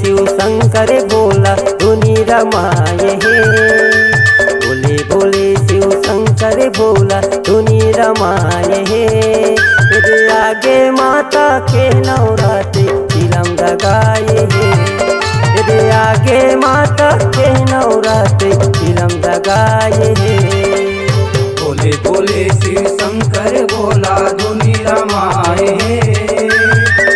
शिव शंकर भोला धुनी रमाए हे। बोले बोले शिव शंकर भोला धुनी रमाए हे। तेरे आगे माता के नवरात्रि चिलम लगाए हे। तेरे आगे माता के नवरात्रि चिलम लगाए हे। बोले बोले शिव शंकर भोला धुनी रमाए हे।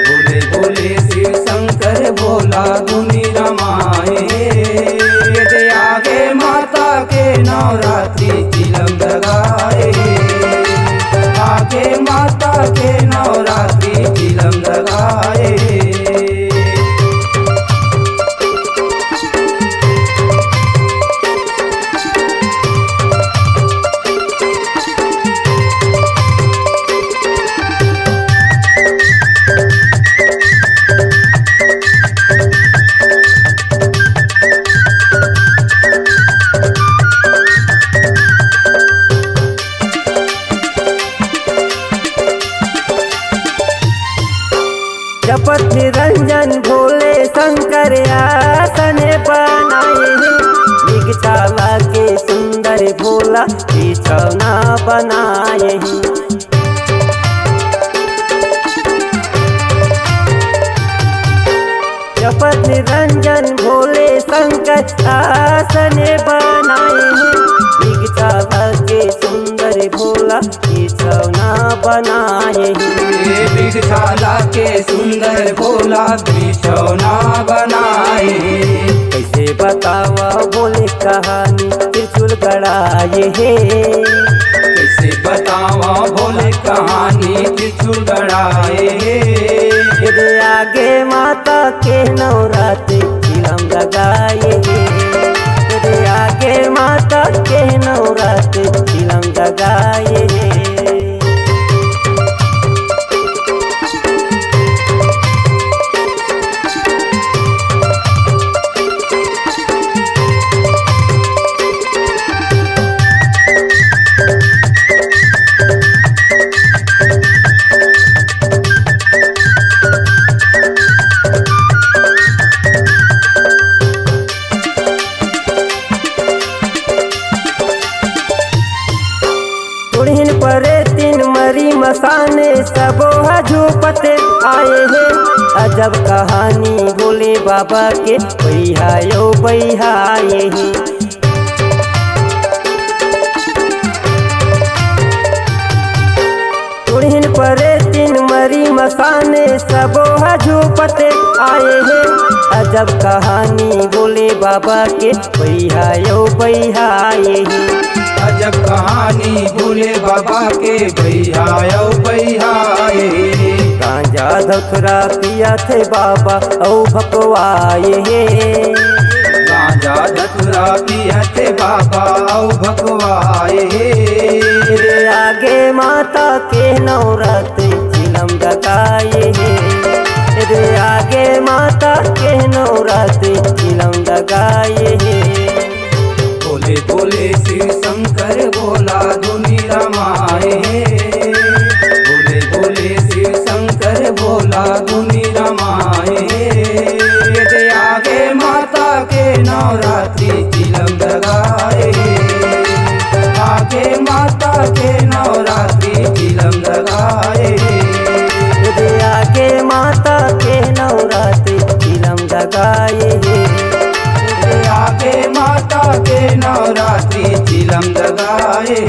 बोले बोले शिव शंकर भोला धुनी रमाए हे। तेरे आगे माता के नवरात्रि चिलम लगाए हे। आगे माता के नवरात्रि चिलम लगाए हे। जपत निरंजन भोले शंकर आसन बनाए हैं। निगचाला के सुंदर भोला बिछौना बनाए हैं। जपत निरंजन भोले शंकर आसन बनाए हैं। निगचाला के सुंदर भोला बिछौना बनाए हैं। बिछाला के सुंदर भोला बिछौना बनाए। कैसे बतावा बोले कहानी त्रिशूल गड़ाए हे। कैसे बतावा बोले कहानी त्रिशूल गड़ाए। तेरे आगे माता के नवरात्रि चिलम लगाए हे। तेरे आगे माता के नवरात्रि चिलम लगाए हे। परे तीन मरी मसाने सबो झूपते आए हैं। अजब कहानी भोले बाबा के बैहायो बैहाए हैं। तुरहिन परे तीन मरी मसाने सबो झूपते आए हैं। अजब कहानी भोले बाबा के बैहायो बैहाए हैं। अजब कहानी भोले बाबा के बैहायो बैहाए। गांजा धतुरा पिया थे बाबा औ भकवाए हे। गांजा धतुरा पिया थे बाबा औ भकवाए। तेरे आगे माता के नवरात्रि चिलम लगाए हे। तेरे आगे माता के नवरात्रि चिलम लगाए हे। बोले बोले शिव शंकर भोला धुनी रमाए। बोले बोले शिव शंकर भोला धुनी रमाए। तेरे आगे माता के नवरात्रि चिलम लगाए। आगे माता के नवरात्रि चिलम लगाए। तेरे आगे माता के नवरात्रि चिलम लगाए हे। आगे माता के नवरात्रि चिलम लगाए।